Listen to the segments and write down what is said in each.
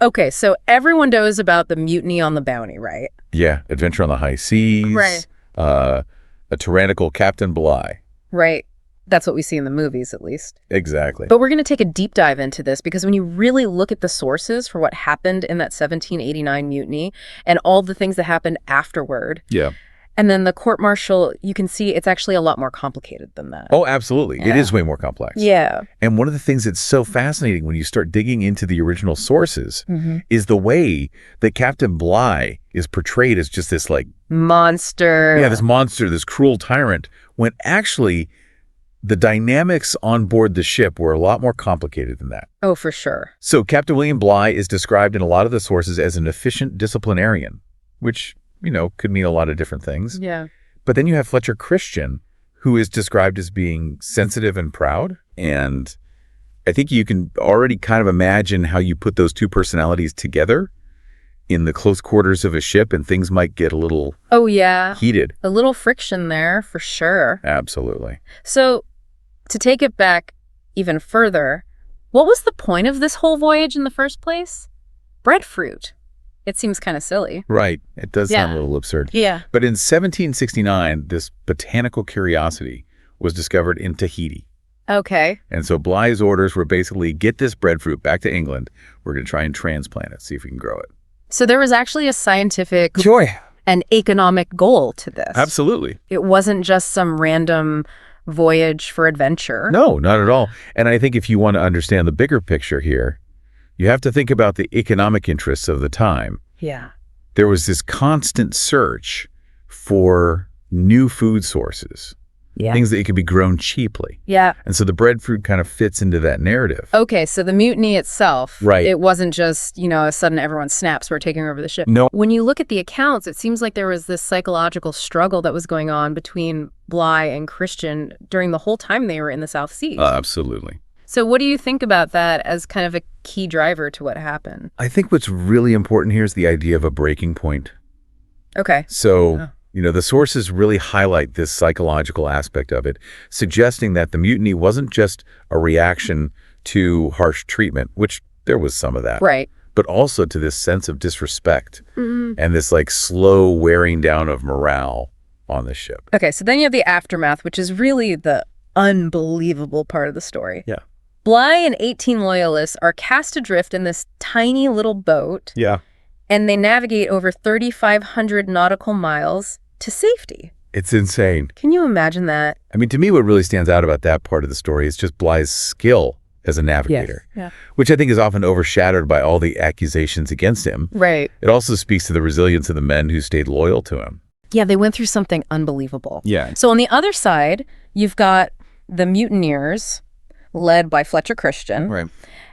Okay, so everyone knows about the mutiny on the Bounty, right? Yeah, Adventure on the High Seas. Right. A tyrannical Captain Bligh. Right. That's what we see in the movies, at least. Exactly. But we're going to take a deep dive into this because when you really look at the sources for what happened in that 1789 mutiny and all the things that happened afterward, Yeah. and then the court-martial, you can see it's actually a lot more complicated than that. Oh, absolutely. Yeah. It is way more complex. Yeah. And one of the things that's so fascinating when you start digging into the original sources is the way that Captain Bligh is portrayed as just this like monster. Yeah, this monster, this cruel tyrant, when actually the dynamics on board the ship were a lot more complicated than that. Oh, for sure. So Captain William Bligh is described in a lot of the sources as an efficient disciplinarian, which, you know, could mean a lot of different things. Yeah. But then you have Fletcher Christian, who is described as being sensitive and proud. And I think you can already kind of imagine how you put those two personalities together in the close quarters of a ship, and things might get a little heated. A little friction there, for sure. Absolutely. So to take it back even further, what was the point of this whole voyage in the first place? Breadfruit. It seems kind of silly. Right. It does sound a little absurd. Yeah. But in 1769, this botanical curiosity was discovered in Tahiti. Okay. And so Bligh's orders were basically, get this breadfruit back to England. We're going to try and transplant it, see if we can grow it. So there was actually a scientific Joy. and economic goal to this. Absolutely. It wasn't just some random voyage for adventure. No, not at all. And I think if you want to understand the bigger picture here, you have to think about the economic interests of the time. Yeah. There was this constant search for new food sources, things that could be grown cheaply. Yeah. And so the breadfruit kind of fits into that narrative. Okay, so the mutiny itself, Right. It wasn't just, you know, a sudden everyone snaps, we're taking over the ship. No. When you look at the accounts, it seems like there was this psychological struggle that was going on between Bligh and Christian during the whole time they were in the South Seas. Absolutely. So what do you think about that as kind of a key driver to what happened? I think what's really important here is the idea of a breaking point. Okay. So, you know, the sources really highlight this psychological aspect of it, suggesting that the mutiny wasn't just a reaction to harsh treatment, which there was some of that. Right. But also to this sense of disrespect and this like slow wearing down of morale on the ship. Okay, so then you have the aftermath, which is really the unbelievable part of the story. Yeah. Bligh and 18 loyalists are cast adrift in this tiny little boat. Yeah. And they navigate over 3,500 nautical miles to safety. It's insane. Can you imagine that? I mean, to me, what really stands out about that part of the story is just Bligh's skill as a navigator, which I think is often overshadowed by all the accusations against him. Right. It also speaks to the resilience of the men who stayed loyal to him. Yeah, they went through something unbelievable. Yeah. So on the other side, you've got the mutineers led by Fletcher Christian. Right.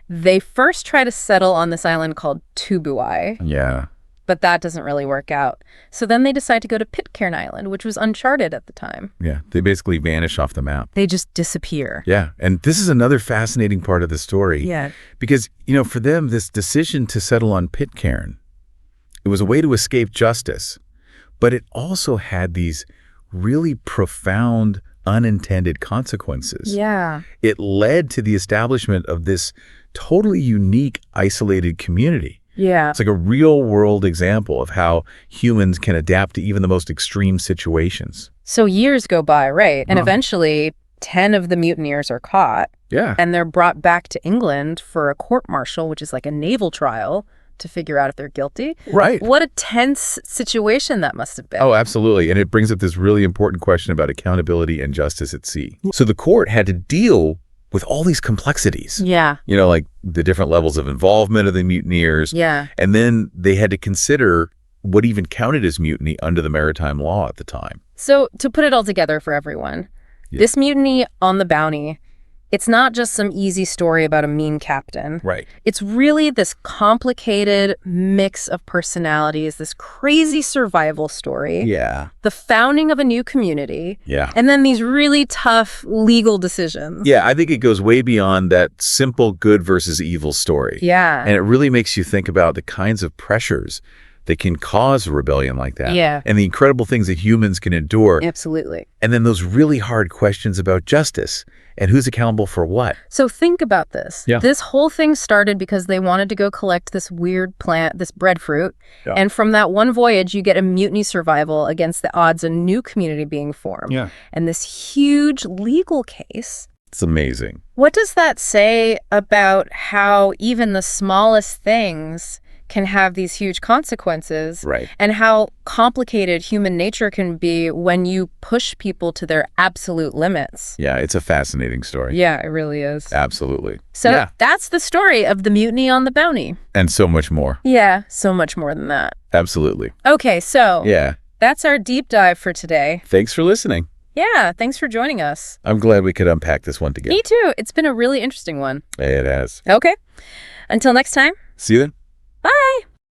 They first try to settle on this island called Tubuai. Yeah. But that doesn't really work out. So then they decide to go to Pitcairn Island, which was uncharted at the time. Yeah. They basically vanish off the map. They just disappear. Yeah. And this is another fascinating part of the story. Yeah. Because, you know, for them, this decision to settle on Pitcairn, it was a way to escape justice. But it also had these really profound unintended consequences. Yeah. It led to the establishment of this totally unique, isolated community. Yeah. It's like a real-world example of how humans can adapt to even the most extreme situations. So years go by, right? And eventually 10 of the mutineers are caught. Yeah. And they're brought back to England for a court-martial, which is like a naval trial to figure out if they're guilty. Right. What a tense situation that must have been. Oh, absolutely. And it brings up this really important question about accountability and justice at sea. So the court had to deal with all these complexities. Yeah. You know, like the different levels of involvement of the mutineers. Yeah. And then they had to consider what even counted as mutiny under the maritime law at the time. So to put it all together for everyone, this mutiny on the Bounty, it's not just some easy story about a mean captain. Right. It's really this complicated mix of personalities, this crazy survival story. Yeah. The founding of a new community. Yeah. And then these really tough legal decisions. Yeah, I think it goes way beyond that simple good versus evil story. Yeah. And it really makes you think about the kinds of pressures that can cause a rebellion like that. Yeah. And the incredible things that humans can endure. Absolutely. And then those really hard questions about justice and who's accountable for what. So think about this. Yeah. This whole thing started because they wanted to go collect this weird plant, this breadfruit. Yeah. And from that one voyage, you get a mutiny survival against the odds, a new community being formed. Yeah. And this huge legal case. It's amazing. What does that say about how even the smallest things can have these huge consequences? Right. And how complicated human nature can be when you push people to their absolute limits. Yeah, it's a fascinating story. Yeah, it really is. Absolutely. So yeah. that's the story of the Mutiny on the Bounty. And so much more. Yeah, so much more than that. Absolutely. Okay, so Yeah. that's our deep dive for today. Thanks for listening. Yeah, thanks for joining us. I'm glad we could unpack this one together. Me too. It's been a really interesting one. It has. Okay. Until next time. See you then. Bye.